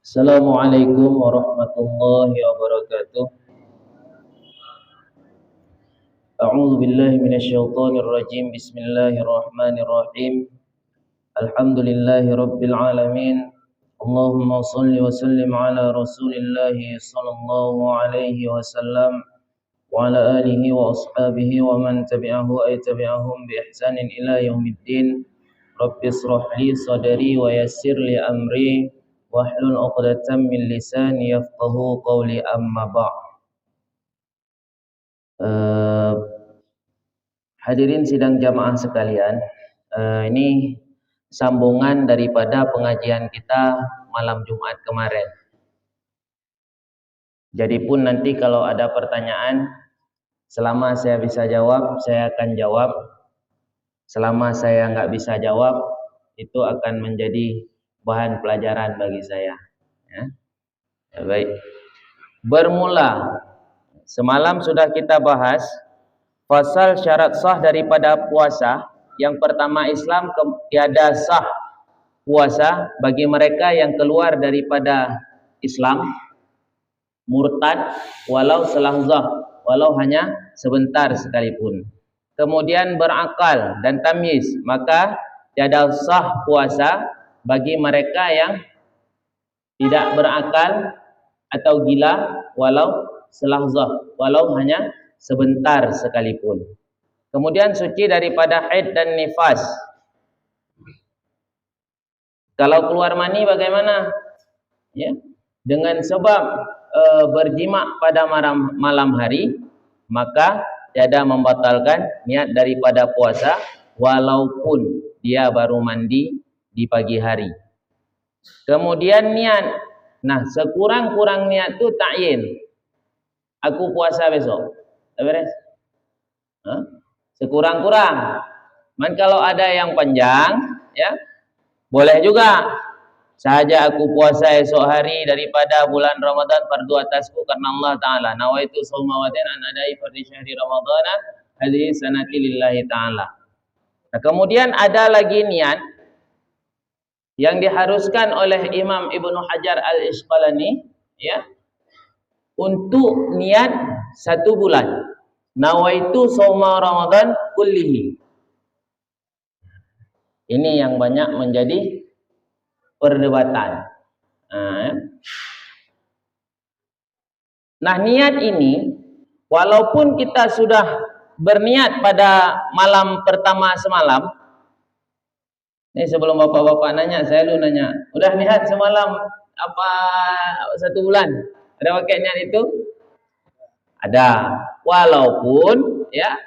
Assalamualaikum warahmatullahi wabarakatuh. A'udzu billahi minasyaitonir rajim. Bismillahirrahmanirrahim. Alhamdulillahi rabbil alamin. Allahumma shalli wa sallim ala Rasulillah sallallahu alaihi wasallam wa ala alihi wa ashabihi wa man tabi'ahum bi ihsanin ila yaumiddin. Rabbi shrah li sadri wa yassir li amri wahlul 'uqdatam min lisani yafqahu qawli, amma ba'd. Hadirin sidang jamaah sekalian, ini sambungan daripada pengajian kita malam Jumat kemarin. Jadi pun nanti kalau ada pertanyaan, selama saya bisa jawab, saya akan jawab. Selama saya nggak bisa jawab, itu akan menjadi bahan pelajaran bagi saya. Ya. Baik. Bermula, semalam sudah kita bahas pasal syarat sah daripada puasa. Yang pertama, Islam tiada sah puasa bagi mereka yang keluar daripada Islam, murtad, walau selahzah, walau hanya sebentar sekalipun. Kemudian berakal dan tamyiz, maka tiada sah puasa bagi mereka yang tidak berakal atau gila, walau selahzah, walau hanya sebentar sekalipun. Kemudian suci daripada haid dan nifas. Kalau keluar mani bagaimana? Ya, dengan sebab berjima pada malam hari, maka tiada membatalkan niat daripada puasa walaupun dia baru mandi di pagi hari. Kemudian niat. Nah, sekurang-kurang niat tu ta'yin. Aku puasa besok. Beres? Sekurang-kurang. Man kalau ada yang panjang, ya, boleh juga. Sahaja aku puasa esok hari daripada bulan Ramadan fardu atasku karena Allah Ta'ala. Nawaitu sawmawatin an adai fardi syahri Ramadana hadhihi sanati lillahi Ta'ala. Nah, kemudian ada lagi niat yang diharuskan oleh Imam Ibnu Hajar Al-Asqalani, ya, untuk niat 1 bulan. Nawaitu sawma Ramadan kullihi. Ini yang banyak menjadi perdebatan. Nah, niat ini walaupun kita sudah berniat pada malam pertama semalam. Ini sebelum bapak-bapak nanya, saya dulu nanya, udah niat semalam apa 1 bulan? Ada pakai niat itu? Ada. Walaupun ya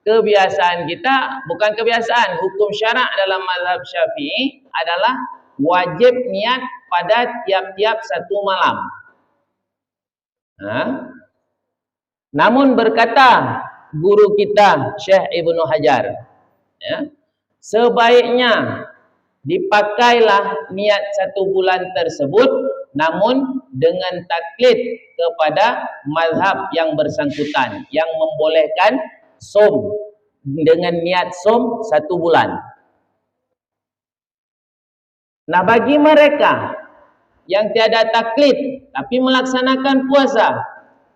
kebiasaan kita, bukan kebiasaan, hukum syarak dalam mazhab Syafi'i adalah wajib niat pada tiap-tiap 1 malam. Namun berkata guru kita Syekh Ibnu Hajar, ya, sebaiknya dipakailah niat 1 bulan tersebut, namun dengan taklid kepada mazhab yang bersangkutan yang membolehkan som dengan niat som 1 bulan. Nah, bagi mereka yang tiada taklid tapi melaksanakan puasa,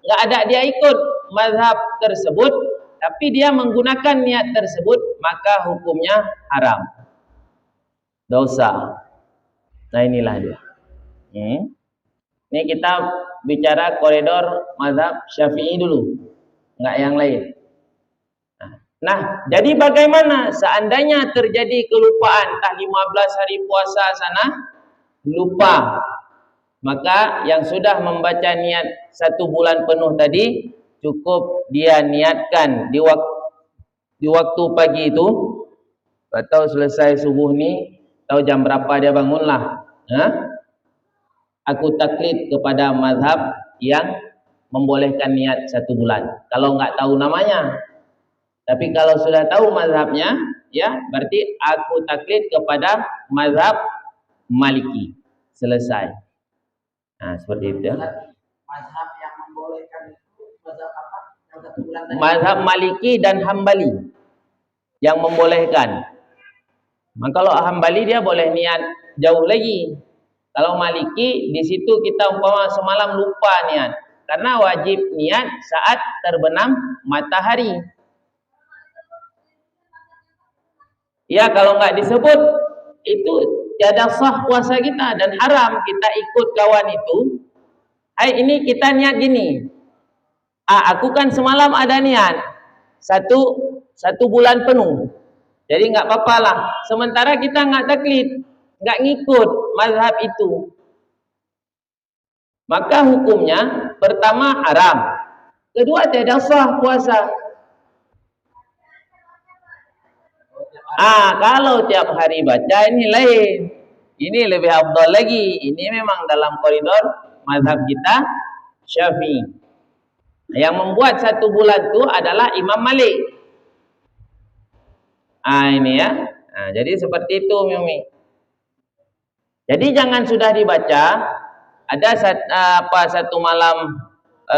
enggak ada dia ikut mazhab tersebut tapi dia menggunakan niat tersebut, maka hukumnya haram, dosa. Nah, inilah dia. Ini kita bicara koridor mazhab Syafi'i dulu, enggak yang lain. Nah, jadi bagaimana seandainya terjadi kelupaan, entah 15 hari puasa sana lupa, maka yang sudah membaca niat 1 bulan penuh tadi, cukup dia niatkan di waktu pagi itu, atau selesai subuh ni, atau jam berapa dia bangunlah. Aku taklid kepada mazhab yang membolehkan niat 1 bulan. Kalau enggak tahu namanya. Tapi kalau sudah tahu mazhabnya, ya, berarti aku taklid kepada mazhab Maliki. Selesai. Nah, seperti itu. Mazhab yang membolehkan itu mazhab apa? Yang 1 bulan tadi. Mazhab Maliki dan Hambali yang membolehkan. Maka kalau Hambali dia boleh niat jauh lagi. Kalau Maliki di situ kita umpama semalam lupa niat, karena wajib niat saat terbenam matahari. Ya kalau nggak disebut itu tiada sah puasa kita dan haram kita ikut kawan itu. Hai ini kita niat gini. Aku kan semalam ada niat satu bulan penuh. Jadi nggak apa-apa lah. Sementara kita nggak taklid, nggak ngikut mazhab itu. Maka hukumnya pertama haram, kedua tidak sah puasa. Kalau tiap hari baca ini lain. Ini lebih afdal lagi. Ini memang dalam koridor mazhab kita Syafi'i. Yang membuat satu bulan itu adalah Imam Malik. Ini ya. Jadi seperti itu Mimi. Jadi jangan sudah dibaca. Ada satu malam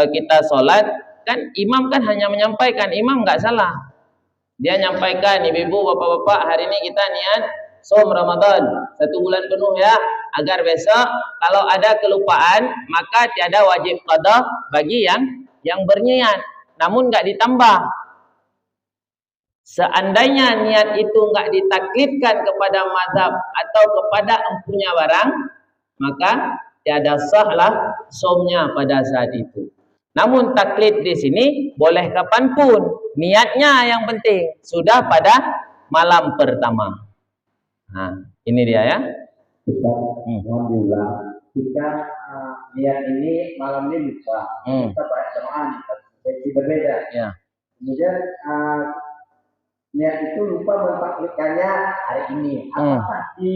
kita sholat, kan imam kan hanya menyampaikan, imam nggak salah. Dia nyampaikan, ibu-ibu, bapak-bapak, hari ini kita niat som Ramadan 1 bulan penuh ya, agar besok kalau ada kelupaan maka tiada wajib qada bagi yang berniat. Namun nggak ditambah. Seandainya niat itu nggak ditaklidkan kepada mazhab atau kepada empunya barang, maka tiada sahlah somnya pada saat itu. Namun taklid di sini boleh kapanpun, niatnya yang penting sudah pada malam pertama. Ini dia ya. Alhamdulillah. Jika niat ini malam ini lupa, kita baik jamaah jadi berbeda. Ya. Kemudian niat itu lupa mentaklidkannya hari ini. Apakah di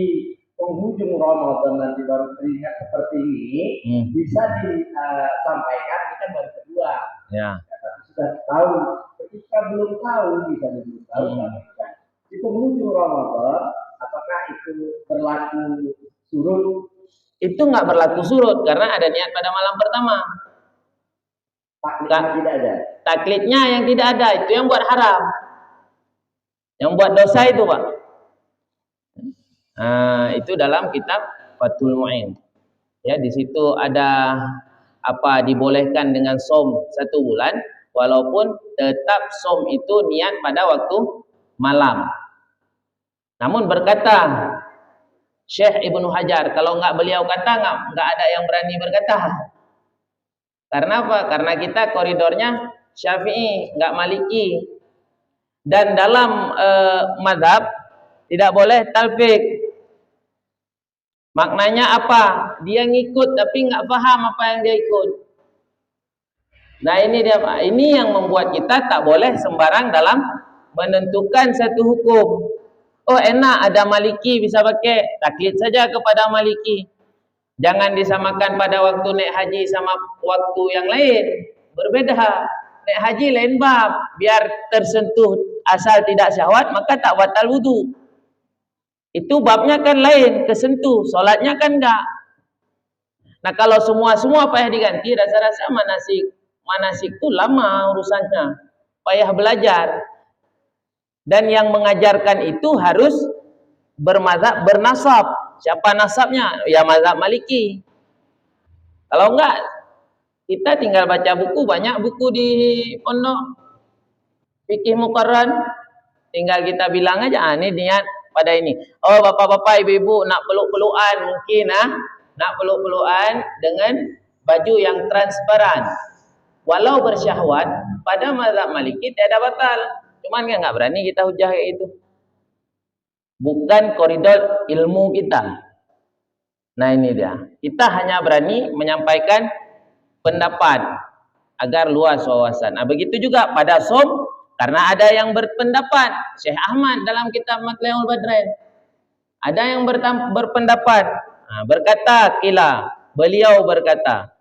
penghujung Ramadan nanti baru teringat seperti ini, bisa disampaikan, ini kan baru kedua. Ya. Tapi sudah tahu, ketika belum tahu, bisa belum tahu, di penghujung Ramadan, apakah itu berlaku surut? Itu nggak berlaku surut, karena ada niat pada malam pertama. Taklidnya tidak ada. Taklidnya yang tidak ada, itu yang buat haram. Yang buat dosa itu Pak. Itu dalam kitab Fathul Mu'in. Ya, di situ ada dibolehkan dengan som 1 bulan, walaupun tetap som itu niat pada waktu malam. Namun berkata Syekh Ibnu Hajar, kalau nggak beliau kata nggak ada yang berani berkata. Karena apa? Karena kita koridornya Syafi'i, nggak Maliki. Dan dalam mazhab tidak boleh talfiq. Maknanya apa? Dia ngikut tapi nggak paham apa yang dia ikut. Nah ini dia Pak. Ini yang membuat kita tak boleh sembarang dalam menentukan satu hukum. Oh enak ada Maliki bisa pakai, taklid saja kepada Maliki. Jangan disamakan pada waktu naik haji sama waktu yang lain. Berbeda. Naik haji lain bab. Biar tersentuh asal tidak syahwat maka tak batal wudu. Itu babnya kan lain, kesentuh, solatnya kan enggak. Nah kalau semua payah diganti, rasa-rasa manasik itu lama urusannya, payah belajar. Dan yang mengajarkan itu harus bermazhab, bernasab. Siapa nasabnya? Ya mazhab Maliki. Kalau enggak, kita tinggal baca buku, banyak buku di pondok fikih muqarran, tinggal kita bilang aja, ini niat pada ini. Oh bapak-bapak, ibu-ibu nak peluk-pelukan mungkin nak peluk-pelukan dengan baju yang transparan. Walau bersyahwat pada mazhab Maliki tidak batal. Cuman kan nggak berani kita hujah kayak itu. Bukan koridor ilmu kita. Nah ini dia. Kita hanya berani menyampaikan pendapat agar luas wawasan. Nah begitu juga pada som. Karena ada yang berpendapat, Syekh Ahmad dalam kitab Matla'ul Badrain. Ada yang berpendapat, berkata kila, beliau berkata,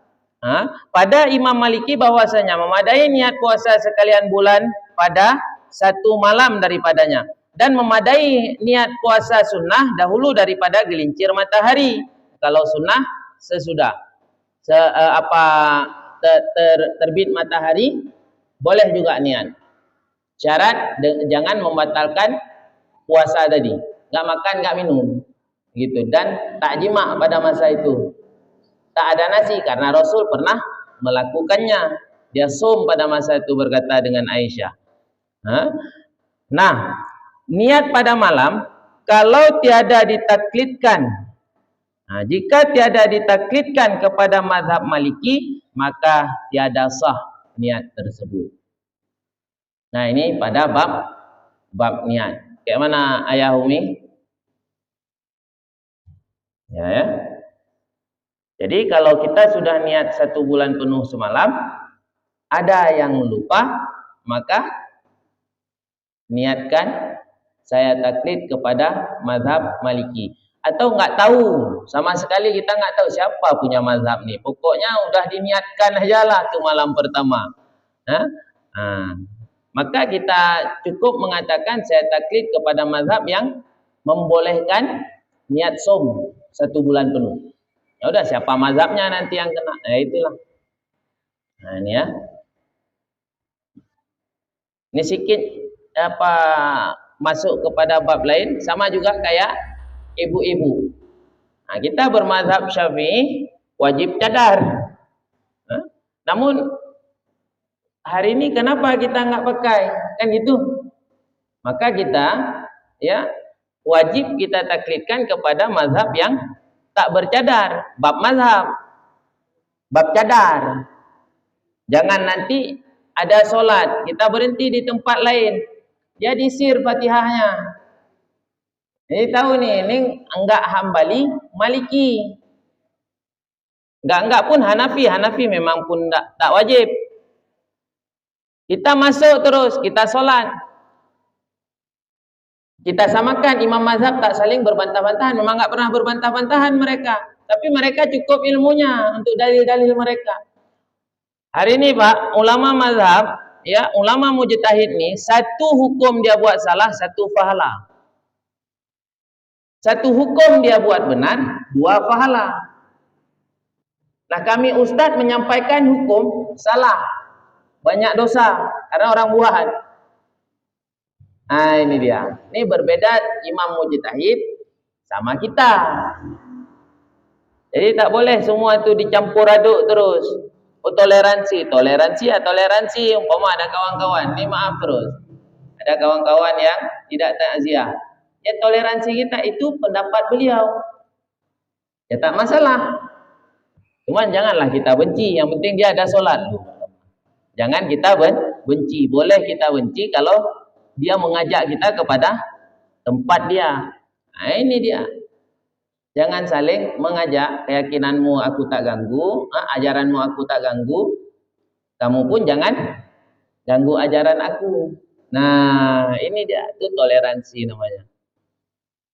pada Imam Maliki bahwasanya memadai niat puasa sekalian bulan pada 1 malam daripadanya. Dan memadai niat puasa sunnah dahulu daripada gelincir matahari. Kalau sunnah sesudah. Terbit matahari, boleh juga niat. Syarat jangan membatalkan puasa tadi. Nggak makan, nggak minum. gitu, dan tak jima pada masa itu. Tak ada nasi karena Rasul pernah melakukannya. Dia som pada masa itu, berkata dengan Aisyah. Nah, niat pada malam kalau tiada ditaklidkan, jika tiada ditaklidkan kepada mazhab Maliki, maka tiada sah niat tersebut. Nah, ini pada bab niat. Kayak mana Ayah Umi? Ya. Jadi kalau kita sudah niat 1 bulan penuh semalam, ada yang lupa, maka niatkan saya taklid kepada mazhab Maliki. Atau nggak tahu, sama sekali kita nggak tahu siapa punya mazhab nih. Pokoknya udah diniatkan aja lah ke malam pertama. Maka kita cukup mengatakan saya taklid kepada mazhab yang membolehkan niat som 1 bulan penuh. Ya udah, siapa mazhabnya nanti yang kena. Itulah. Nah, ini ya. Ini sedikit masuk kepada bab lain, sama juga kayak ibu-ibu. Nah, kita bermazhab Syafi'i wajib cadar. Namun hari ini kenapa kita nggak pakai? Kan gitu. Maka kita wajib kita taklidkan kepada mazhab yang tak bercadar, bab mazhab, bab cadar. Jangan nanti ada solat, kita berhenti di tempat lain, dia disir Fatihahnya. Ini tahu nih, ini enggak Hambali, Maliki. Enggak pun Hanafi memang pun tak wajib. Kita masuk terus, kita solat. Kita samakan imam mazhab tak saling berbantah-bantahan. Memang enggak pernah berbantah-bantahan mereka, tapi mereka cukup ilmunya untuk dalil-dalil mereka. Hari ini Pak, ulama mazhab, ulama mujtahid ni, 1 hukum dia buat salah, 1 pahala. 1 hukum dia buat benar, 2 pahala. Nah, kami ustaz menyampaikan hukum salah, banyak dosa karena orang buahan. Nah, ini dia. Ini berbeda imam mujtahid sama kita. Jadi tak boleh semua itu dicampur aduk terus. Toleransi, umpama ada kawan-kawan, ini maaf terus, ada kawan-kawan yang tidak takziah, ya toleransi kita itu pendapat beliau, ya tak masalah, cuman janganlah kita benci, yang penting dia ada solat. Jangan kita benci, boleh kita benci kalau dia mengajak kita kepada tempat dia. Nah, ini dia. Jangan saling mengajak, keyakinanmu aku tak ganggu, ajaranmu aku tak ganggu, kamu pun jangan ganggu ajaran aku. Nah, ini dia, itu toleransi namanya.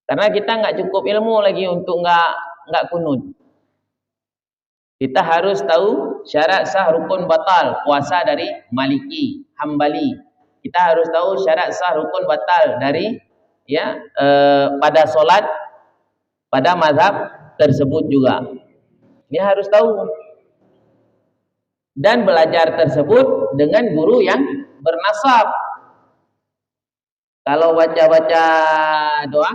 Karena kita nggak cukup ilmu lagi untuk nggak kunut. Kita harus tahu syarat sah rukun batal puasa dari Maliki, Hambali. Kita harus tahu syarat sah rukun batal dari pada solat pada mazhab tersebut juga. Dia harus tahu. Dan belajar tersebut dengan guru yang bernasab. Kalau baca-baca doa,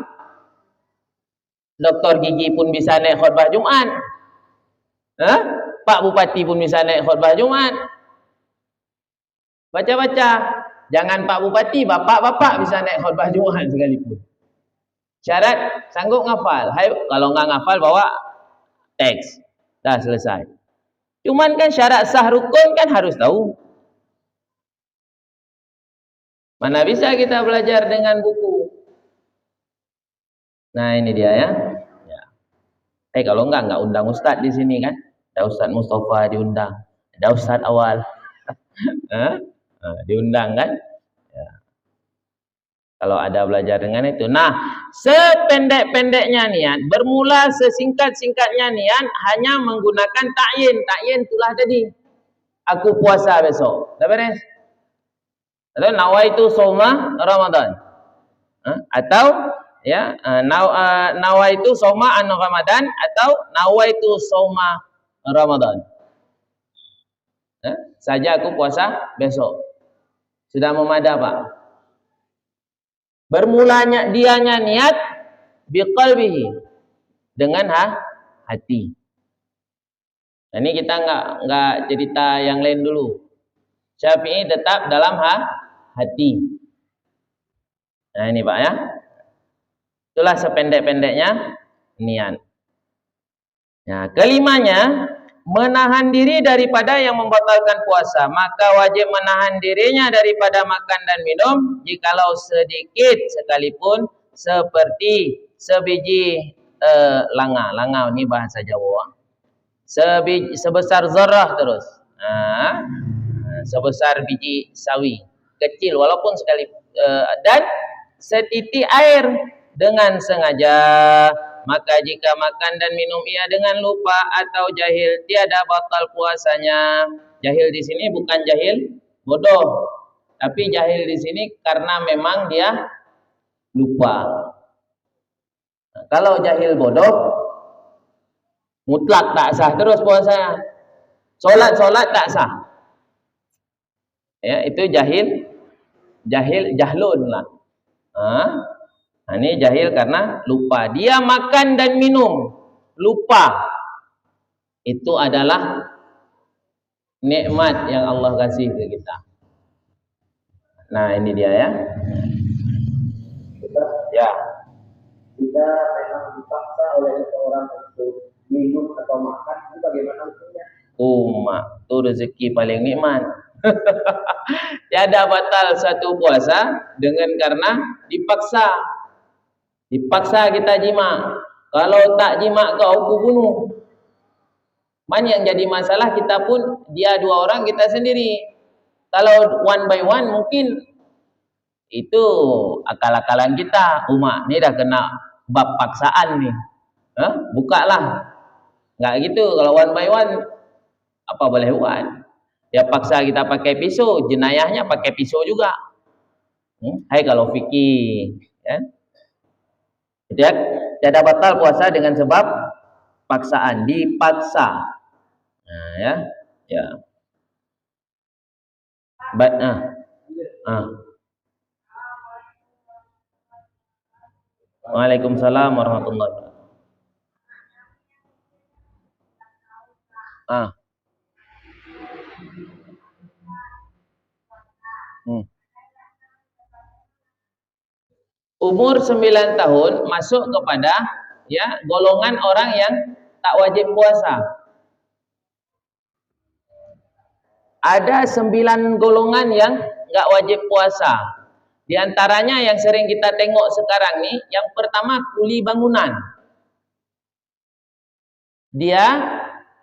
Doktor Gigi pun bisa naik khutbah Jumat. Pak Bupati pun bisa naik khutbah Jumat. Baca-baca. Jangan Pak Bupati, bapak-bapak bisa naik khutbah Jumat sekalipun. Syarat sanggup ngafal. Kalau nggak ngafal bawa teks. Dah selesai. Cuman kan syarat sah rukun kan harus tahu. Mana bisa kita belajar dengan buku. Nah, ini dia ya. Kalau enggak undang ustaz di sini kan. Ada Ustaz Mustafa diundang. Ada Ustaz Awal. Diundang kan. Ya. Kalau ada belajar dengan itu. Nah, sependek-pendeknya niat, bermula sesingkat-singkatnya niat, hanya menggunakan ta'yin. Ta'yin itulah tadi. Aku puasa besok. Dah beres? Atau nawaitu shauma Ramadan. Atau nawaitu shauma an Ramadan, atau nawaitu shauma Ramadan. Saja aku puasa besok. Sudah memadai Pak? Bermulanya dianya niat biqalbihi, dengan hati. Nah, ini kita nggak cerita yang lain dulu. Syafi'i tetap dalam hati. Nah ini Pak ya. Itulah sependek-pendeknya niat. Nah, kelimanya, menahan diri daripada yang membatalkan puasa. Maka wajib menahan dirinya daripada makan dan minum jikalau sedikit sekalipun, seperti sebiji langa. Langa ini bahasa Jawa. Sebesar zarah terus. Sebesar biji sawi. Kecil walaupun sekali dan setitik air dengan sengaja. Maka jika makan dan minum ia dengan lupa atau jahil, tiada batal puasanya. Jahil di sini bukan jahil bodoh, tapi jahil di sini karena memang dia lupa. Nah, kalau jahil bodoh, mutlak tak sah terus puasanya. Solat tak sah. Ya, itu jahlun lah. Nah, ini jahil karena lupa. Dia makan dan minum lupa. Itu adalah nikmat yang Allah kasih ke kita. Nah, ini dia ya. Ya. Jika memang dipaksa oleh seseorang untuk minum atau makan, itu bagaimana hukumnya? Itu rezeki paling nikmat. Tiada batal satu puasa dengan karena dipaksa. Dipaksa kita jima. Kalau tak jima kau aku bunuh. Yang jadi masalah kita pun dia dua orang kita sendiri. Kalau one by one mungkin itu akal-akalan kita. Ni dah kena bab paksaan nih. Bukalah. Nggak gitu. Kalau one by one apa boleh buat? Dia paksa kita pakai pisau, jenayahnya pakai pisau juga. Hai kalau fikih, ya. Tiada batal puasa dengan sebab paksaan, dipaksa. Nah, ya. Baik, Waalaikumsalam warahmatullahi wabarakatuh. Umur 9 tahun masuk kepada golongan orang yang tak wajib puasa. Ada 9 golongan yang enggak wajib puasa. Di antaranya yang sering kita tengok sekarang nih, yang pertama kuli bangunan. Dia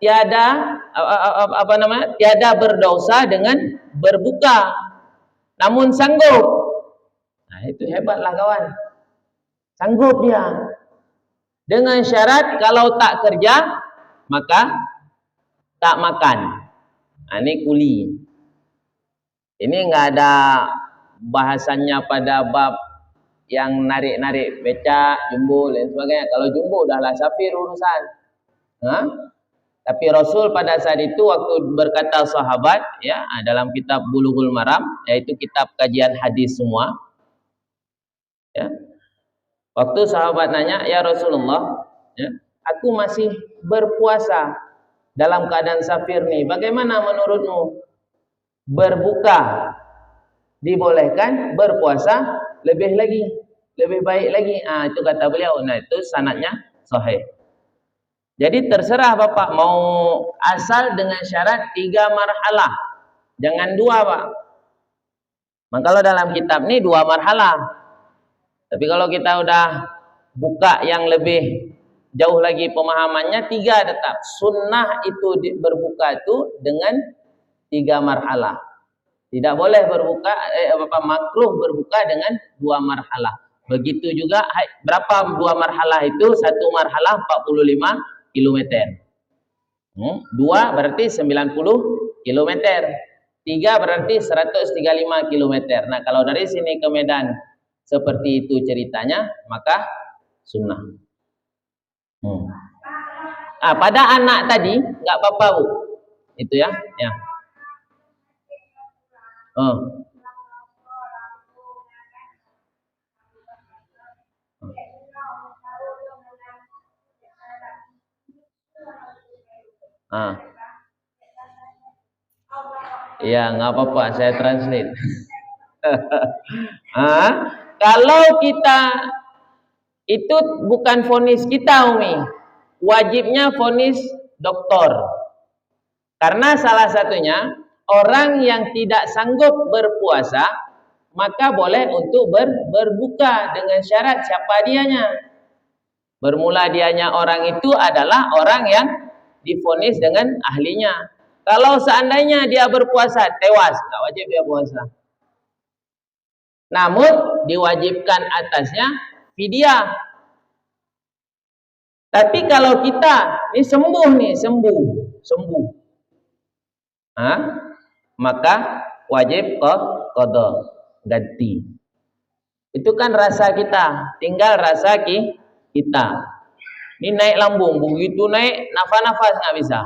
tiada berdosa dengan berbuka, namun sanggup. Nah, itu hebatlah kawan. Sanggup dia. Dengan syarat kalau tak kerja maka tak makan. Nah, ini kuli. Ini enggak ada bahasannya pada bab yang narik-narik becak, jumbo dan sebagainya. Kalau jumbo udahlah safir urusan. Tapi Rasul pada saat itu waktu berkata sahabat dalam kitab Bulughul Maram, yaitu kitab kajian hadis semua. Waktu sahabat nanya, "Ya Rasulullah, aku masih berpuasa dalam keadaan safir nih. Bagaimana menurutmu? Berbuka dibolehkan, berpuasa lebih baik lagi." Itu kata beliau. Nah, itu sanadnya sahih. Jadi terserah Bapak mau asal dengan syarat 3 marhalah. Jangan 2, Pak. Maka kalau dalam kitab ini 2 marhalah. Tapi kalau kita udah buka yang lebih jauh lagi pemahamannya 3 tetap. Sunnah itu berbuka itu dengan 3 marhalah. Tidak boleh berbuka makruh berbuka dengan 2 marhalah. Begitu juga berapa 2 marhalah itu? 1 marhalah 45 km. 2 berarti 90 km. 3 berarti 135 km. Nah, kalau dari sini ke Medan seperti itu ceritanya, maka sunnah. Pada anak tadi enggak apa-apa, Bu. Itu ya. Ah. Ya, nggak apa-apa, saya translate. Kalau kita itu bukan vonis kita, Umi. Wajibnya vonis dokter. Karena salah satunya orang yang tidak sanggup berpuasa, maka boleh untuk berbuka dengan syarat siapa dianya. Bermula dianya orang itu adalah orang yang divonis dengan ahlinya. Kalau seandainya dia berpuasa, tewas, nggak wajib dia puasa. Namun diwajibkan atasnya fidyah. Tapi kalau kita ini sembuh, maka wajib qada, ganti. Itu kan rasa kita, tinggal rasa kita. Ini naik lambung, begitu naik nafas nggak bisa.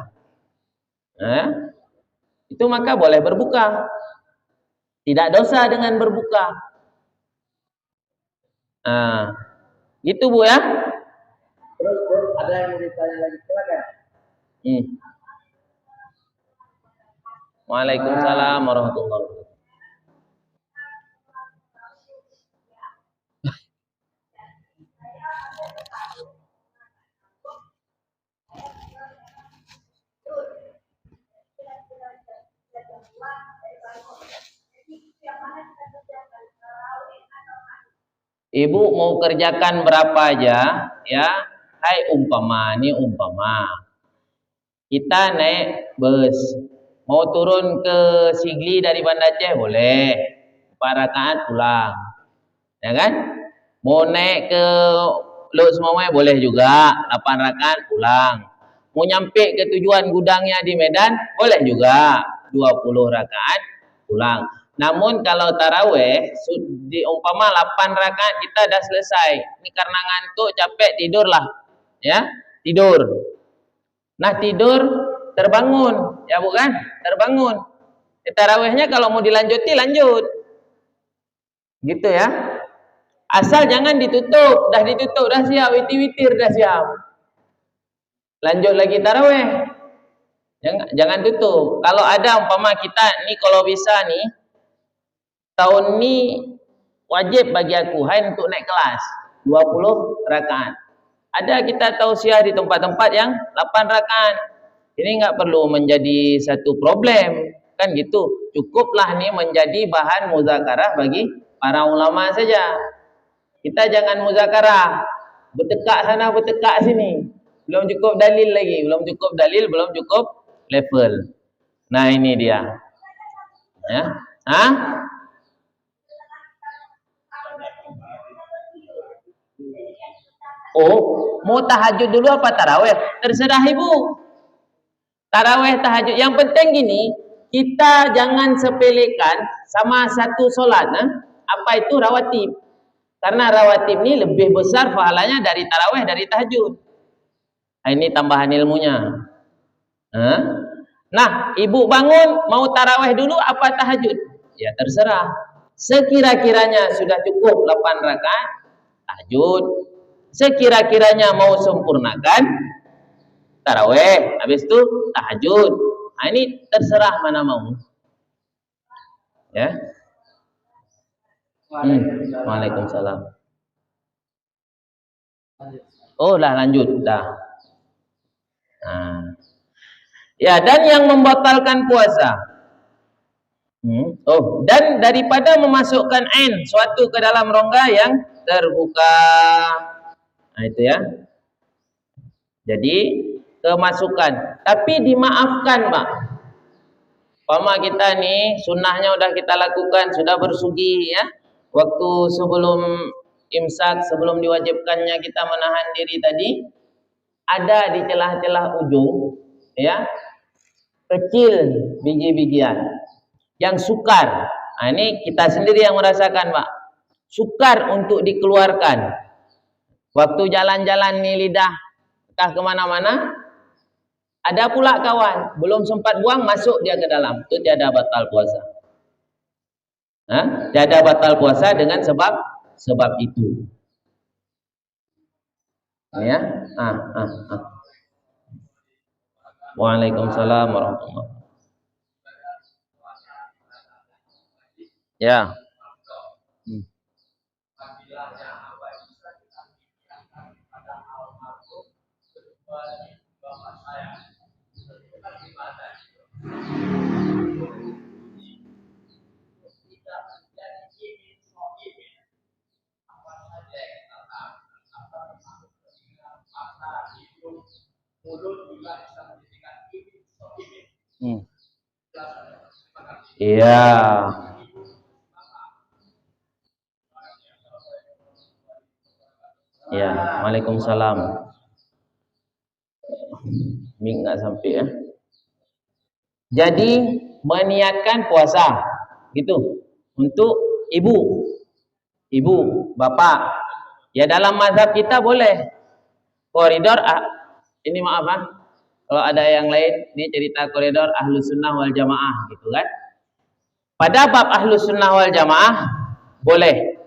Itu maka boleh berbuka. Tidak dosa dengan berbuka. Gitu Bu ya. Terus ada yang mau ditanya lagi, silakan. Waalaikumsalam warahmatullahi wabarakatuh. Ibu mau kerjakan berapa aja ya. Hai umpama kita naik bus, mau turun ke Sigli dari Banda Aceh boleh, 4 rakaat pulang, ya kan? Mau naik ke Lok Semawai boleh juga, 8 rakaat pulang. Mau nyampe ke tujuan gudangnya di Medan boleh juga, 20 rakaat pulang. Namun kalau taraweh di umpama 8 rakaat kita dah selesai. Ini karena ngantuk, capek, tidurlah. Ya, tidur. Nah, tidur terbangun, ya bukan? Terbangun. Tarawehnya kalau mau dilanjuti lanjut. Gitu ya. Asal jangan ditutup, dah siap, witir dah siap. Lanjut lagi taraweh. Jangan tutup. Kalau ada umpama kita nih kalau bisa nih tahun ini wajib bagi aku untuk naik kelas 20 rakaat. Ada kita tausiah di tempat-tempat yang 8 rakaat. Ini nggak perlu menjadi satu problem, kan gitu. Cukuplah nih menjadi bahan muzakarah bagi para ulama saja. Kita jangan muzakarah bertekak sana bertekak sini. Belum cukup dalil lagi, belum cukup level. Nah, ini dia. Ya. Oh, mau tahajud dulu apa taraweh? Terserah ibu. Taraweh, tahajud. Yang penting gini, kita jangan sepelekan sama satu solat. Apa itu rawatib? Karena rawatib ini lebih besar pahalanya dari taraweh, dari tahajud. Nah, ini tambahan ilmunya. Nah, ibu bangun mau taraweh dulu apa tahajud? Ya terserah. Sekira-kiranya sudah cukup 8 rakaat, tahajud. Sekira-kiranya mau sempurnakan taraweh, habis itu tahajud. Nah, ini terserah mana mau. Ya. Waalaikumsalam. Oh, lah lanjut dah. Ya, dan yang membatalkan puasa. Dan daripada memasukkan ain suatu ke dalam rongga yang terbuka. Nah, itu ya. Jadi kemasukan, tapi dimaafkan, Pak. Pama kita nih sunnahnya udah kita lakukan, sudah bersugi ya. Waktu sebelum imsak, sebelum diwajibkannya kita menahan diri tadi, ada di celah-celah ujung ya, kecil biji-bijian yang sukar. Nah, ini kita sendiri yang merasakan, Pak. Sukar untuk dikeluarkan. Waktu jalan-jalan nih lidah entah kemana-mana, ada pula kawan belum sempat buang, masuk dia ke dalam, itu tiada batal puasa. Tiada batal puasa dengan sebab itu. Ya, Waalaikumsalam warahmatullahi wabarakatuh. Ya. Iya. Ya, Waalaikumsalam. Ming nggak sampai ya. Jadi meniatkan puasa gitu untuk ibu, bapak. Ya dalam mazhab kita boleh. Koridor ini maaf kalau ada yang lain, ini cerita koridor Ahlus Sunnah wal Jamaah gitu kan. Pada bab Ahlus Sunnah wal Jamaah boleh.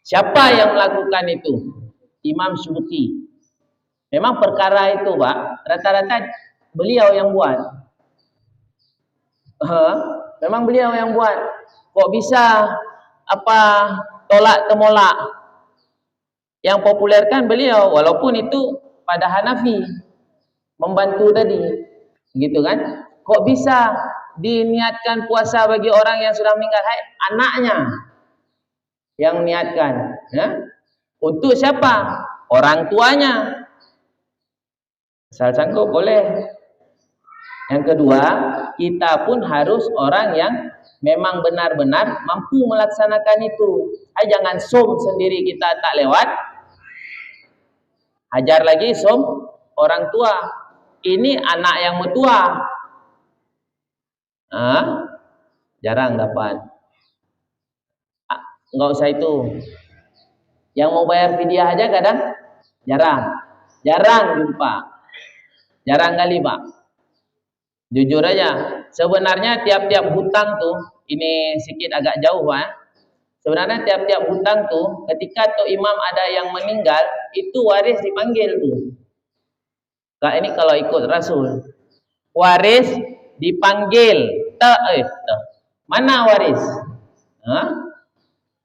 Siapa yang melakukan itu? Imam Syubuti. Memang perkara itu, Pak, rata-rata beliau yang buat. Memang beliau yang buat. Kok bisa tolak temolak? Yang populerkan beliau, walaupun itu pada Hanafi membantu tadi, gitu kan? Kok bisa diniatkan puasa bagi orang yang sudah meninggal? Anaknya yang niatkan, ya? Untuk siapa? Orang tuanya. Asal sanggup boleh. Yang kedua, kita pun harus orang yang memang benar-benar mampu melaksanakan itu. Jangan som sendiri kita tak lewat. Hajar lagi som orang tua. Ini anak yang metua. Jarang dapat. Enggak usah itu. Yang mau bayar fidyah aja kadang jarang jumpa. Jarang kali, Pak. Jujur aja, sebenarnya tiap-tiap hutang tuh, ini sedikit agak jauh, Pak. Sebenarnya tiap-tiap hutang tuh, ketika tuh imam ada yang meninggal, itu waris dipanggil tuh. Nah, ini kalau ikut Rasul, waris dipanggil. Mana waris?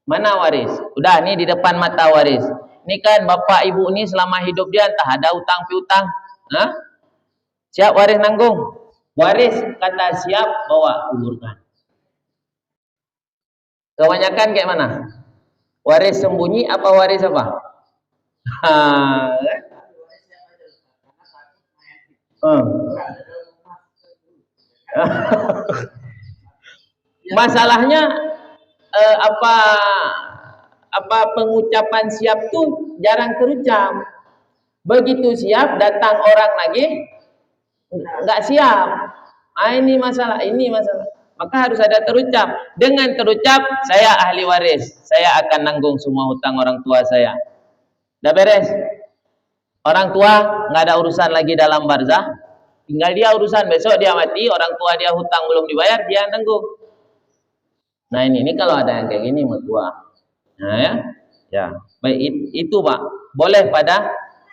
Mana waris? Udah, nih di depan mata waris. Ini kan bapak ibu ini selama hidup dia entah ada utang piutang. Siap waris nanggung. Waris kata siap, bawa kuburkan. Kebanyakan kayak mana? Waris sembunyi apa waris apa? Masalahnya pengucapan siap tuh jarang terucap. Begitu siap datang orang lagi nggak siap. Ini masalah. Maka harus ada terucap. Dengan terucap, saya ahli waris. Saya akan nanggung semua hutang orang tua saya. Udah beres. Orang tua nggak ada urusan lagi dalam barzah. Tinggal dia urusan, besok dia mati, orang tua dia hutang belum dibayar, dia nanggung. Nah ini kalau ada yang kayak gini mertua. Nah ya. Baik itu, Pak. Boleh pada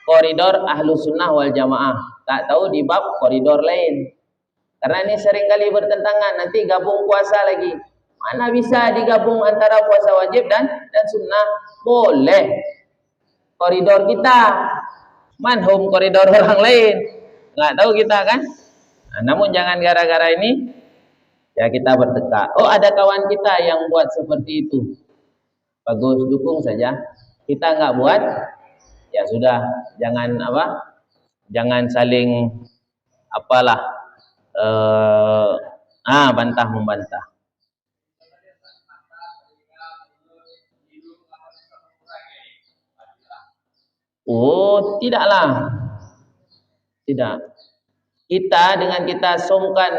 koridor Ahlus Sunnah wal Jamaah. Tak tahu di bab koridor lain. Karena ini sering kali bertentangan. Nanti gabung puasa lagi. Mana bisa digabung antara puasa wajib dan sunnah? Boleh. Koridor kita. Manhum koridor orang lain. Nggak tahu kita kan? Nah, namun jangan gara-gara ini ya kita bertekad. Oh, ada kawan kita yang buat seperti itu. Bagus, dukung saja. Kita nggak buat, ya sudah. Jangan saling bantah membantah. Oh, tidaklah. Tidak. Kita dengan kita somkan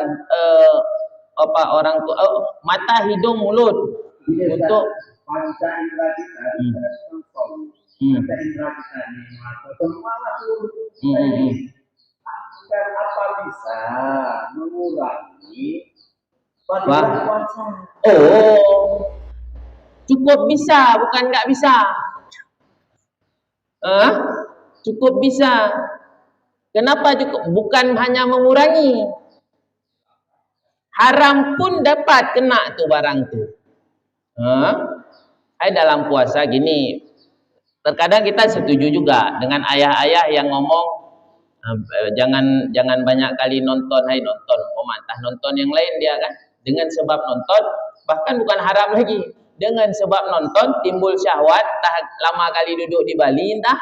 orang tua, mata, hidung, mulut untuk panca indera kita panca indera kita ini mata semua bukan apa bisa mengurangi fadilah puasa. Oh, cukup bisa, bukan nggak bisa. Cukup bisa. Kenapa cukup? Bukan hanya mengurangi. Haram pun dapat kena tuh barang tuh. Dalam puasa gini, terkadang kita setuju juga dengan ayah-ayah yang ngomong jangan banyak kali nonton, nonton, entah nonton yang lain dia kan. Dengan sebab nonton, bahkan bukan haram lagi. Dengan sebab nonton timbul syahwat, lama kali duduk di Bali entah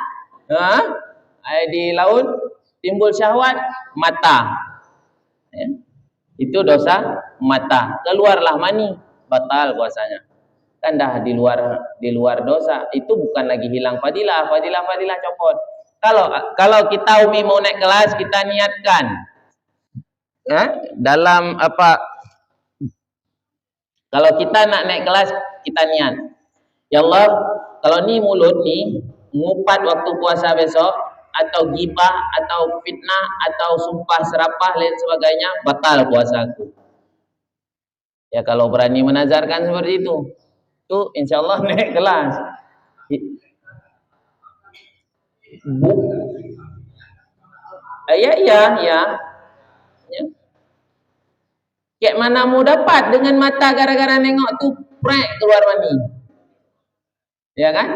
di laut timbul syahwat mata. Ya. Itu dosa mata. Keluarlah mani, batal puasanya. Kan dah di luar dosa. Itu bukan lagi hilang fadilah copot. Kalau kita umi mau naik kelas, kita niatkan dalam apa, kalau kita nak naik kelas, kita niat, ya Allah, kalau ni mulut ni ngupat waktu puasa besok, atau gibah, atau fitnah, atau sumpah serapah lain sebagainya, batal puasaku. Ya kalau berani menazarkan seperti itu insyaallah naik kelas. Ya. Kayak mana mau dapat dengan mata gara-gara nengok tuh prek keluar mani. Ya kan?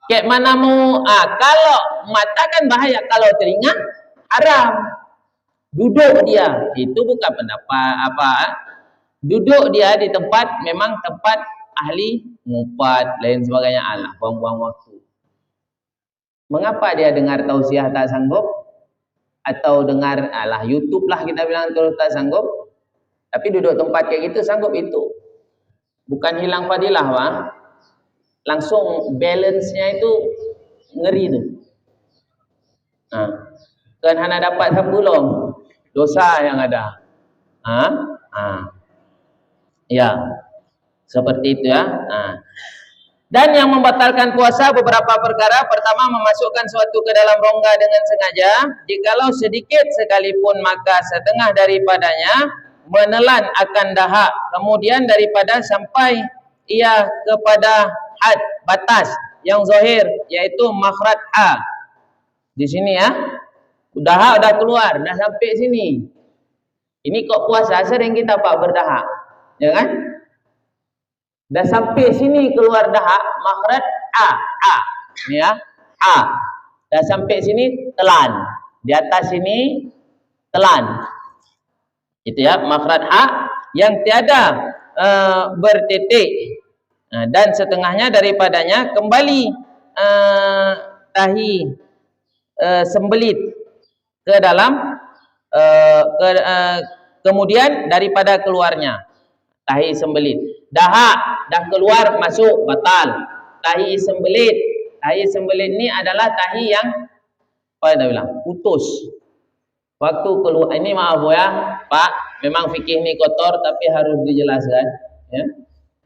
Kayak mana mau kalau mata kan bahaya, kalau telinga haram. Duduk dia, itu bukan pendapat duduk dia di tempat memang tempat ahli ngupat lain sebagainya, buang-buang waktu. Mengapa dia dengar tausiah tak sanggup, atau dengar YouTube lah kita bilang terus tak sanggup, tapi duduk tempat kayak gitu sanggup, itu bukan hilang fadilah, Bang. Langsung balance-nya itu ngeri tuh. Kan hana dapat sabulong dosa yang ada. Ya, seperti itu ya. Dan yang membatalkan puasa beberapa perkara. Pertama, memasukkan sesuatu ke dalam rongga dengan sengaja. Jikalau sedikit sekalipun, maka setengah daripadanya menelan akan dahak. Kemudian daripada sampai ia kepada had, batas yang zahir, yaitu makhraj A. Di sini ya, dahak udah keluar, dah sampai sini. Ini kok puasa sering kita Pak berdahak, ya kan? Dah sampai sini keluar dahak, makhraj A. Ini ya, A. Dah sampai sini telan. Di atas sini telan. Itu ya, makhraj A yang tiada bertitik. Dan setengahnya daripadanya kembali tahi sembelit ke dalam kemudian daripada keluarnya tahi sembelit. Dahak dah keluar masuk batal. Tahi sembelit ni adalah tahi yang apa kita bilang putus. Waktu keluar ini, maaf ya Pak, memang fikih ni kotor tapi harus dijelaskan ya.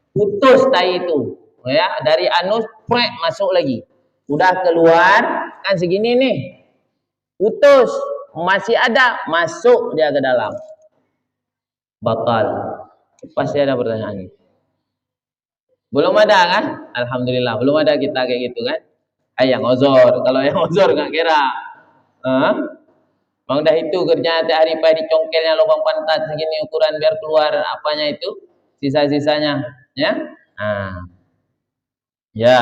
Putus tahi itu ya, dari anus prek masuk lagi. Udah keluar kan segini nih. Putus, masih ada, masuk dia ke dalam. Batal. Pasti ada pertanyaan ini. Belum ada kan? Alhamdulillah, belum ada kita kayak gitu kan? Yang ozor, kalau yang ozor nggak kira. Bang dah itu kerja tiap hari pagi dicongkelnya lubang pantat segini ukuran biar keluar apanya itu, sisa-sisanya, ya. Ya.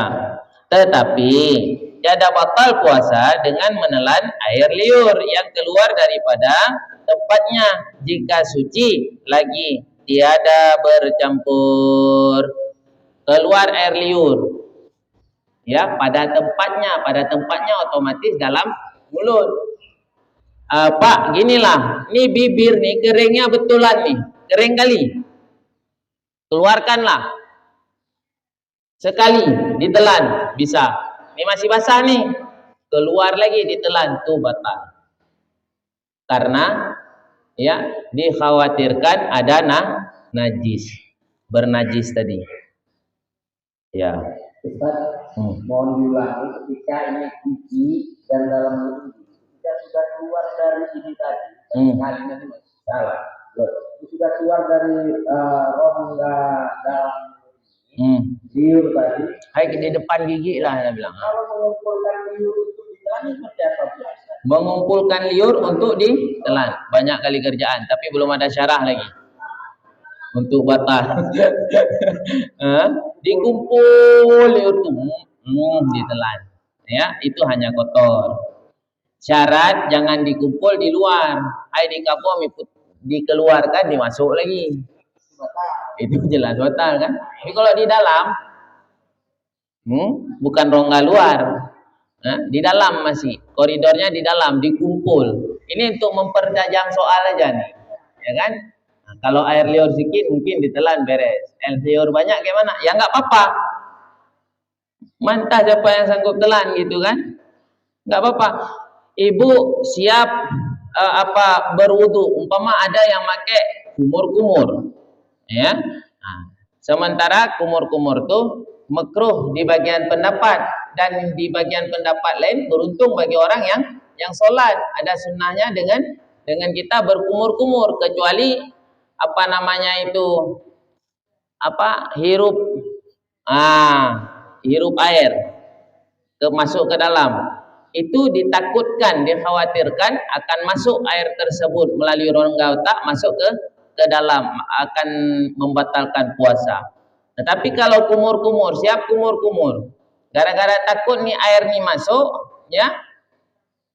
Tetapi tiada batal puasa dengan menelan air liur yang keluar daripada tempatnya jika suci lagi tiada bercampur. Keluar air liur ya pada tempatnya otomatis dalam mulut. Pak, ginilah, nih bibir nih keringnya betulan nih, kering kali. Keluarkanlah sekali, ditelan bisa. Ini masih basah nih, keluar lagi ditelan, tuh batal. Karena ya dikhawatirkan ada najis, bernajis tadi. Ya. Ustaz, mohon diulangi ketika ini gigi dan dalam mulut sudah keluar dari ini tadi, kalinya itu salah. Itu sudah keluar dari rongga dalam liur tadi. Hai di depan gigi lah saya bilang. Kalau mengumpulkan liur itu di dalamnya seperti apa biasa? mengumpulkan liur untuk ditelan. Banyak kali kerjaan, tapi belum ada syarah lagi untuk batal. Dikumpul liur tu, ditelan. Ya, itu hanya kotor. Syarat jangan dikumpul di luar. Di kampung dikeluarkan, dimasuk lagi. Itu jelas batal kan? Tapi kalau di dalam, bukan rongga luar. Di dalam masih, koridornya di dalam, dikumpul. Ini untuk mempertajam soal aja nih, ya kan? Nah, kalau air liur sedikit mungkin ditelan beres. Air liur banyak gimana? Ya nggak apa-apa. Mantah siapa yang sanggup telan gitu kan? Nggak apa-apa. Ibu siap berwudu. Umpama ada yang pakai kumur-kumur, ya. Nah, sementara kumur-kumur tuh makruh di bagian pendapat, dan di bagian pendapat lain beruntung bagi orang yang sholat. Ada sunnahnya dengan kita berkumur-kumur, kecuali hirup air masuk ke dalam. Itu ditakutkan, dikhawatirkan akan masuk air tersebut melalui rongga otak masuk ke dalam, akan membatalkan puasa. Tetapi kalau kumur-kumur, siap kumur-kumur, gara-gara takut nih air nih masuk, ya,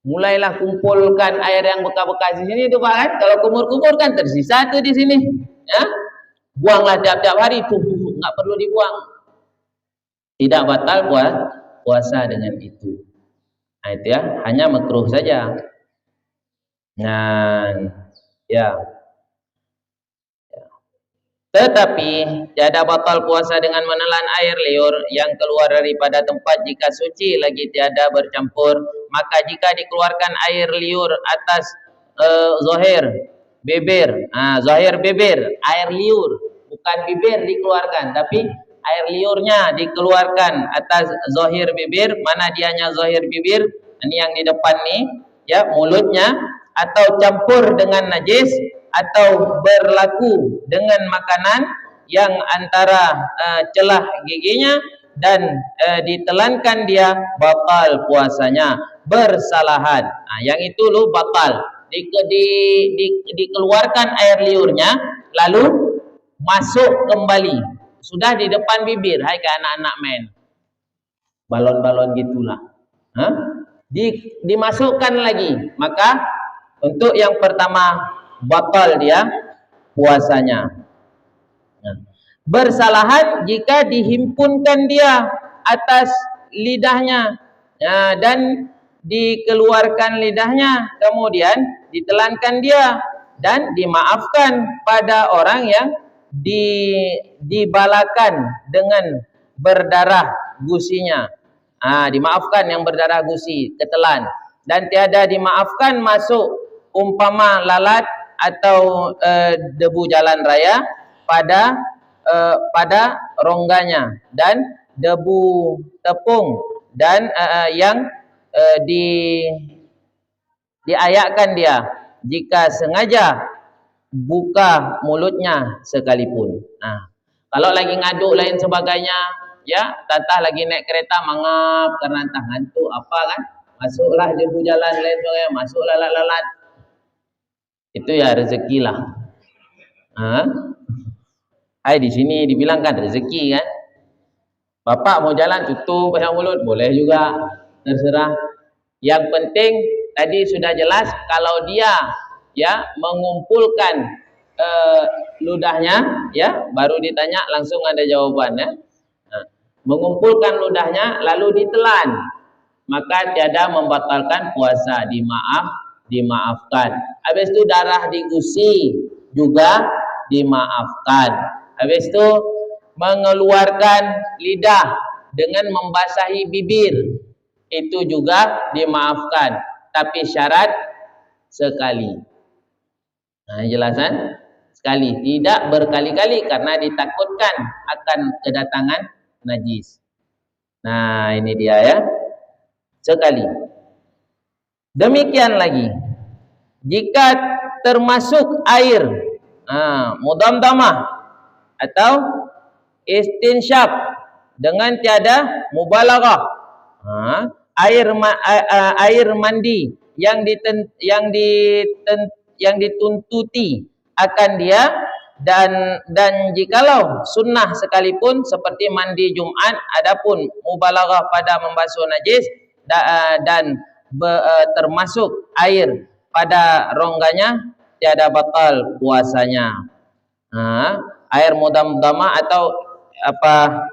mulailah kumpulkan air yang bekas-bekas di sini itu Pak kan. Kalau kumur-kumur kan tersisa tuh di sini, ya. Buanglah tiap-tiap hari, nggak perlu dibuang. Tidak batal puasa dengan itu. Nah, itu ya, hanya makruh saja. Nah, ya. Tetapi tiada batal puasa dengan menelan air liur yang keluar daripada tempat jika suci lagi tiada bercampur. Maka jika dikeluarkan air liur atas zahir bibir, zahir bibir, air liur, bukan bibir dikeluarkan, tapi air liurnya dikeluarkan atas zahir bibir. Mana dianya zahir bibir? Ini yang di depan nih, ya, mulutnya, atau campur dengan najis, atau berlaku dengan makanan yang antara celah giginya dan ditelankan dia, batal puasanya, bersalahan. Nah, yang itu lu batal. Dikeluarkan air liurnya lalu masuk kembali, sudah di depan bibir. Hai kayak anak-anak main balon-balon gitulah. Dimasukkan lagi, maka untuk yang pertama batal dia puasanya. Bersalahan jika dihimpunkan dia atas lidahnya, dan dikeluarkan lidahnya, kemudian ditelankan dia, dan dimaafkan pada orang yang dibalakan dengan berdarah gusinya. Dimaafkan yang berdarah gusi, ketelan, dan tiada dimaafkan masuk umpama lalat atau debu jalan raya pada rongganya, dan debu tepung, dan yang diayakkan dia jika sengaja buka mulutnya sekalipun. Nah, kalau lagi ngaduk lain sebagainya, ya, tatah lagi naik kereta mangap karena entah ngantuk apa kan, masuklah debu jalan lain sebagainya, masuklah lalat-lalat. Itu ya rezeki lah. Di sini dibilangkan rezeki kan. Bapak mau jalan tutup yang mulut, boleh juga, terserah. Yang penting tadi sudah jelas kalau dia, ya, mengumpulkan ludahnya, ya, baru ditanya langsung ada jawabannya. Mengumpulkan ludahnya lalu ditelan, maka tiada membatalkan puasa, dimaafkan. Habis itu darah di gusi juga dimaafkan. Habis itu mengeluarkan lidah dengan membasahi bibir, itu juga dimaafkan, tapi syarat sekali. Nah, jelasan sekali, tidak berkali-kali karena ditakutkan akan kedatangan najis. Nah, ini dia ya, sekali. Demikian lagi jika termasuk air mudamdamah atau istinsyaq dengan tiada mubalaghah, air mandi yang dituntuti akan dia, dan jikalau sunnah sekalipun seperti mandi Jumat, adapun mubalaghah pada membasuh najis dan termasuk air pada rongganya, tiada batal puasanya. Air mudam-mudamah atau apa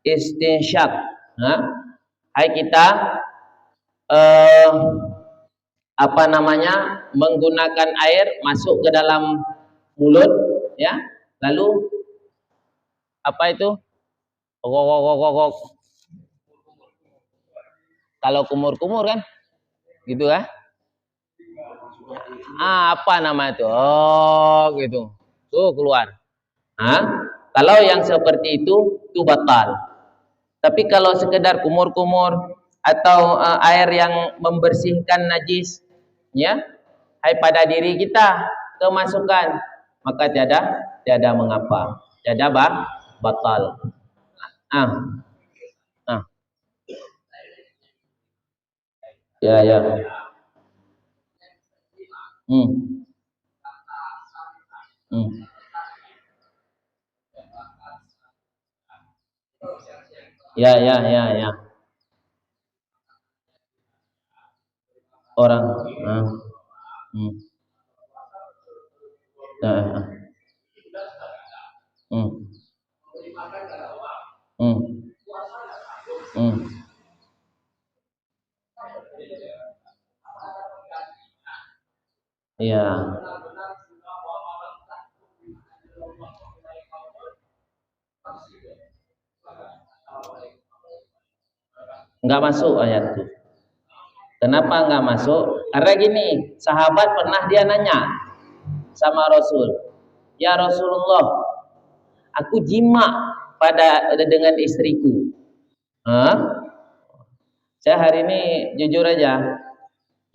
istinsyak. Hai kita menggunakan air masuk ke dalam mulut, ya, lalu apa itu? Kalau kumur-kumur kan, gitu kan? Apa nama itu? Gitu. Tuh keluar. Kalau yang seperti itu batal. Tapi kalau sekedar kumur-kumur atau air yang membersihkan najis, ya, pada diri kita kemasukan, maka tiada mengapa, tiada batal. Ya. Ya. Orang. Ya. Enggak masuk ayat itu. Kenapa enggak masuk? Karena gini, sahabat pernah dia nanya sama Rasul, "Ya Rasulullah, aku jima dengan istriku." Saya hari ini jujur aja,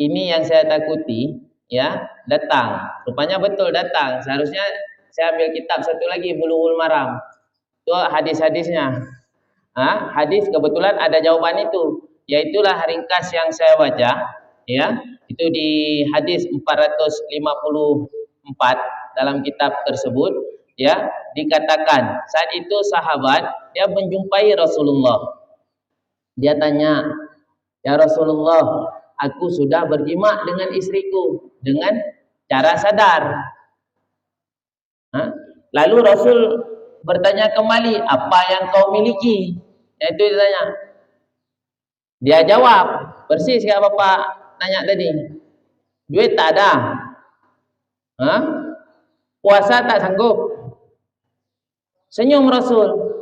ini yang saya takuti, ya, datang. Rupanya betul datang. Seharusnya saya ambil kitab satu lagi, Bulughul Maram. Itu hadis-hadisnya. Hadis kebetulan ada jawaban itu, yaitulah ringkas yang saya baca, ya. Itu di hadis 454 dalam kitab tersebut, ya, dikatakan saat itu sahabat dia menjumpai Rasulullah. Dia tanya, "Ya Rasulullah, aku sudah berjima dengan istriku dengan cara sadar." Lalu Rasul bertanya kembali, "Apa yang kau miliki?" Itu ditanya. Dia jawab, persis kayak Bapak nanya tadi. Duit tak ada. Puasa tak sanggup. Senyum Rasul.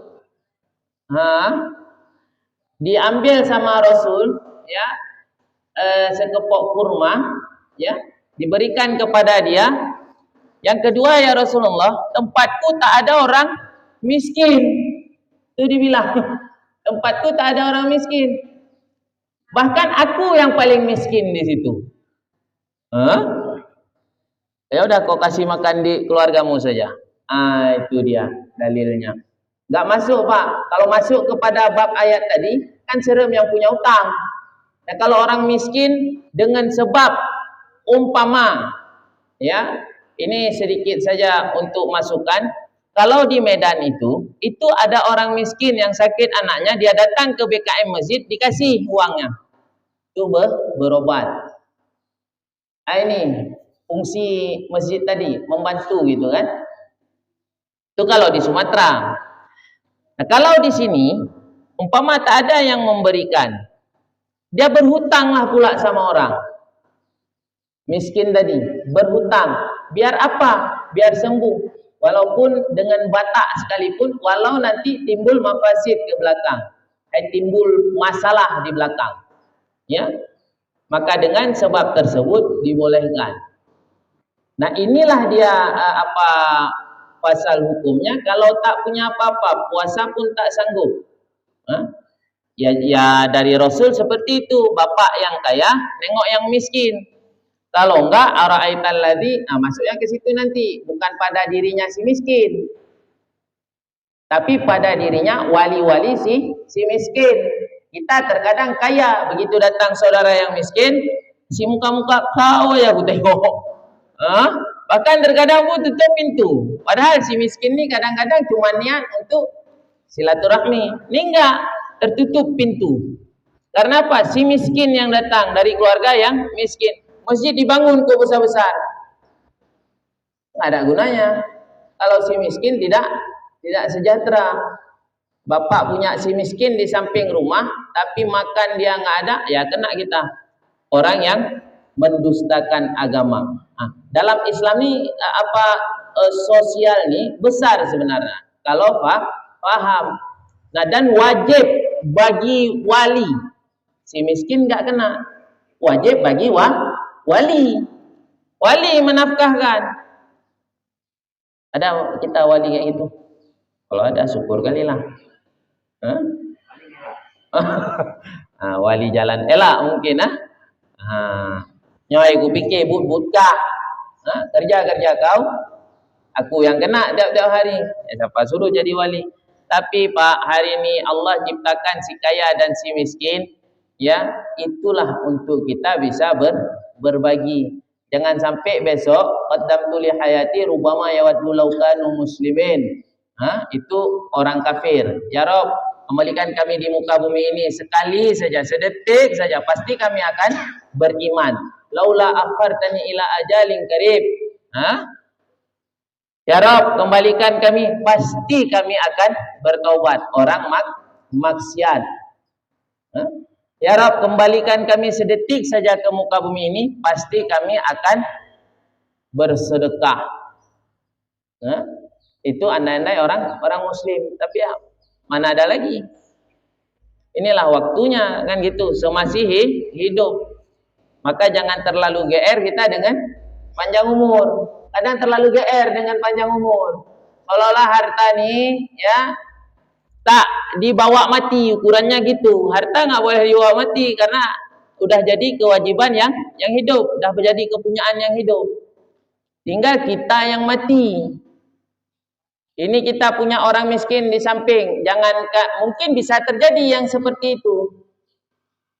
Diambil sama Rasul, ya, sekepok kurma, ya, diberikan kepada dia. Yang kedua, "Ya Rasulullah, tempatku tak ada orang miskin." Itu dibilang, tempatku tak ada orang miskin. Bahkan aku yang paling miskin di situ. Ya udah, kau kasih makan di keluargamu saja. Itu dia dalilnya. Enggak masuk, Pak. Kalau masuk kepada bab ayat tadi, kan serem yang punya utang. Nah, kalau orang miskin dengan sebab umpama, ya, ini sedikit saja untuk masukan. Kalau di Medan itu ada orang miskin yang sakit anaknya, dia datang ke BKM masjid, dikasih uangnya. Itu berobat. Ini fungsi masjid tadi, membantu gitu kan. Itu kalau di Sumatera. Nah, kalau di sini umpama tak ada yang memberikan, dia berhutanglah pula sama orang miskin tadi, berhutang. Biar apa? Biar sembuh. Walaupun dengan batak sekalipun, walau nanti timbul mafasid ke belakang, timbul masalah di belakang, ya, maka dengan sebab tersebut dibolehkan. Nah, inilah dia pasal hukumnya. Kalau tak punya apa-apa, puasa pun tak sanggup. Ya dari Rasul seperti itu, bapak yang kaya nengok yang miskin. Kalau enggak, ara'aital ladzi, masuknya ke situ nanti, bukan pada dirinya si miskin, tapi pada dirinya wali-wali si miskin. Kita terkadang kaya, begitu datang saudara yang miskin, Si muka-muka kau ya aku tengok. Bahkan terkadang aku tutup pintu. Padahal si miskin ni kadang-kadang cuma niat untuk silaturahmi. Ini enggak, tertutup pintu. Karena apa? Si miskin yang datang dari keluarga yang miskin. Masjid dibangun kok besar-besar. Nggak ada gunanya. Kalau si miskin tidak sejahtera. Bapak punya si miskin di samping rumah, tapi makan dia nggak ada, ya kena kita. Orang yang mendustakan agama. Dalam Islam ni sosial ni besar sebenarnya. Kalau paham. Nah, dan wajib bagi wali. Si miskin nggak kena. Wajib bagi wali. Wali menafkahkan. Ada kita wali kayak gitu? Kalau ada syukur kali lah. Wali jalan elak mungkin Nyoi ku pikir but-butka. Kerja kau. Aku yang kena tiap-tiap hari. Siapa suruh jadi wali? Tapi Pak, hari ini Allah ciptakan si kaya dan si miskin. Ya, itulah untuk kita bisa berbagi. Jangan sampai besok qaddamtu li hayati rubama yawaddu law kanu muslimin. Itu orang kafir. Ya Rabb, kembalikan kami di muka bumi ini sekali saja, sedetik saja, pasti kami akan beriman. Laula akhartani ila ajalin qarib. Ya Rabb, kembalikan kami, pasti kami akan bertobat. Orang maksiat. Ya Rabb, kembalikan kami sedetik saja ke muka bumi ini, pasti kami akan bersedekah. Itu andai-andai orang muslim. Tapi ya, mana ada lagi. Inilah waktunya kan gitu, semasih hidup. Maka jangan terlalu GR kita dengan panjang umur. Kadang terlalu GR dengan panjang umur. Seolah-olah harta nih ya tak dibawa mati, ukurannya gitu. Harta nggak boleh dibawa mati karena udah jadi kewajiban yang hidup, udah menjadi kepunyaan yang hidup. Tinggal kita yang mati. Ini kita punya orang miskin di samping. Mungkin bisa terjadi yang seperti itu.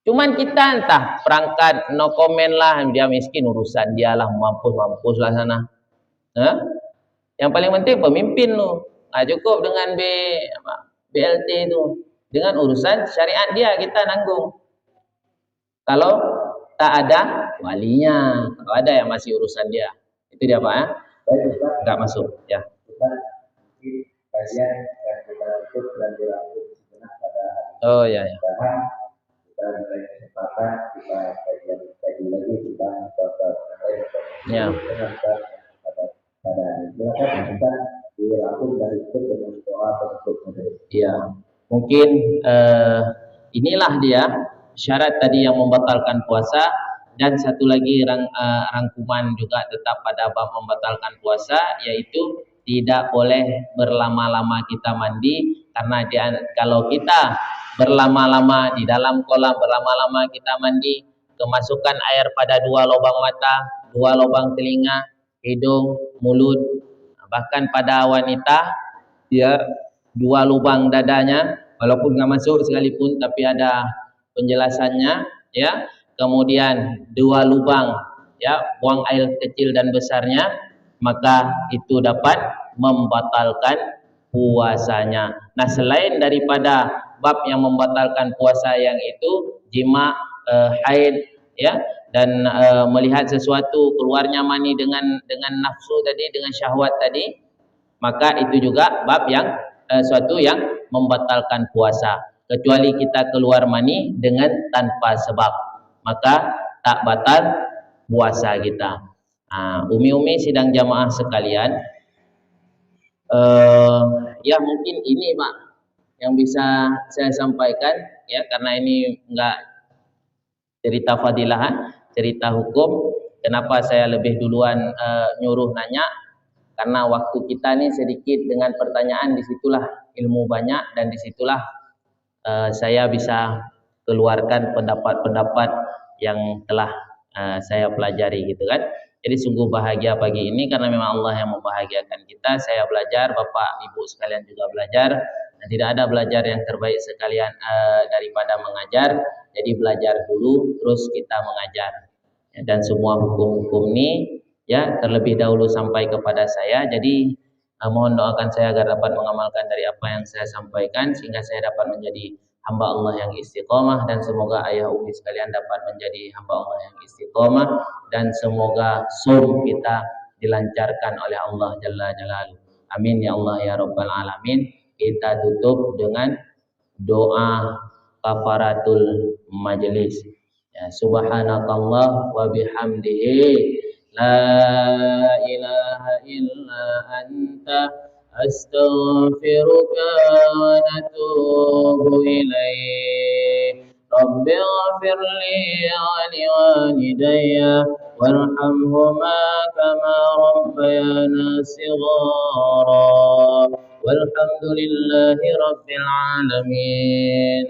Cuman kita entah perangkat no comment lah, dia miskin urusan dia lah, mampus lah sana. Yang paling penting pemimpin lu. Cukup dengan BLT itu. Dengan urusan syariat dia kita nanggung. Kalau tak ada walinya, kalau ada yang masih urusan dia. Itu dia Pak ya. Enggak masuk ya. Kajian yang kita ikut dan dilakukan sebenarnya pada ya. Kita mulai kesempatan kita kaji lagi tentang ya. Pada silakan kita dilakukan dari itu dengan doa penutup. Iya, mungkin inilah dia syarat tadi yang membatalkan puasa. Dan satu lagi rangkuman juga tetap pada bab membatalkan puasa, yaitu tidak boleh berlama-lama kita mandi. Karena kalau kita berlama-lama di dalam kolam, berlama-lama kita mandi, kemasukan air pada dua lubang mata, dua lubang telinga, hidung, mulut, bahkan pada wanita ya dua lubang dadanya, walaupun nggak masuk sekalipun tapi ada penjelasannya ya. Kemudian dua lubang ya, buang air kecil dan besarnya, maka itu dapat membatalkan puasanya. Nah, selain daripada bab yang membatalkan puasa yang itu jima, haid ya, dan melihat sesuatu keluarnya mani dengan nafsu tadi, dengan syahwat tadi, maka itu juga bab yang suatu yang membatalkan puasa. Kecuali kita keluar mani dengan tanpa sebab, maka tak batal puasa kita. Umi-umi sidang jamaah sekalian, ya mungkin ini Pak yang bisa saya sampaikan ya, karena ini enggak cerita fadilah, cerita hukum. Kenapa saya lebih duluan nyuruh nanya? Karena waktu kita ini sedikit, dengan pertanyaan disitulah ilmu banyak, dan disitulah saya bisa keluarkan pendapat-pendapat yang telah saya pelajari gitu kan. Jadi sungguh bahagia pagi ini karena memang Allah yang membahagiakan kita. Saya belajar, Bapak Ibu sekalian juga belajar. Dan tidak ada belajar yang terbaik sekalian daripada mengajar. Jadi belajar dulu terus kita mengajar. Ya, dan semua hukum-hukum ini ya terlebih dahulu sampai kepada saya. Jadi mohon doakan saya agar dapat mengamalkan dari apa yang saya sampaikan sehingga saya dapat menjadi hamba Allah yang istiqomah, dan semoga ayah umi sekalian dapat menjadi hamba Allah yang istiqomah, dan semoga sum kita dilancarkan oleh Allah Jalla Jalaluhu. Amin ya Allah ya Rabbal Alamin. Kita tutup dengan doa kafaratul majelis. Ya, subhanakallah wa bihamdihi la ilaha illa anta astaghfiruka wa natubu ilaih. Rabbi ighfir li wa liwalidayya warhamhuma kama rabbayana shighara. Walhamdulillahi rabbil alamin.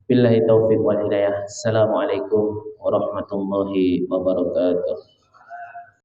Billahi taufiq wal hidayah. Assalamualaikum warahmatullahi wabarakatuh.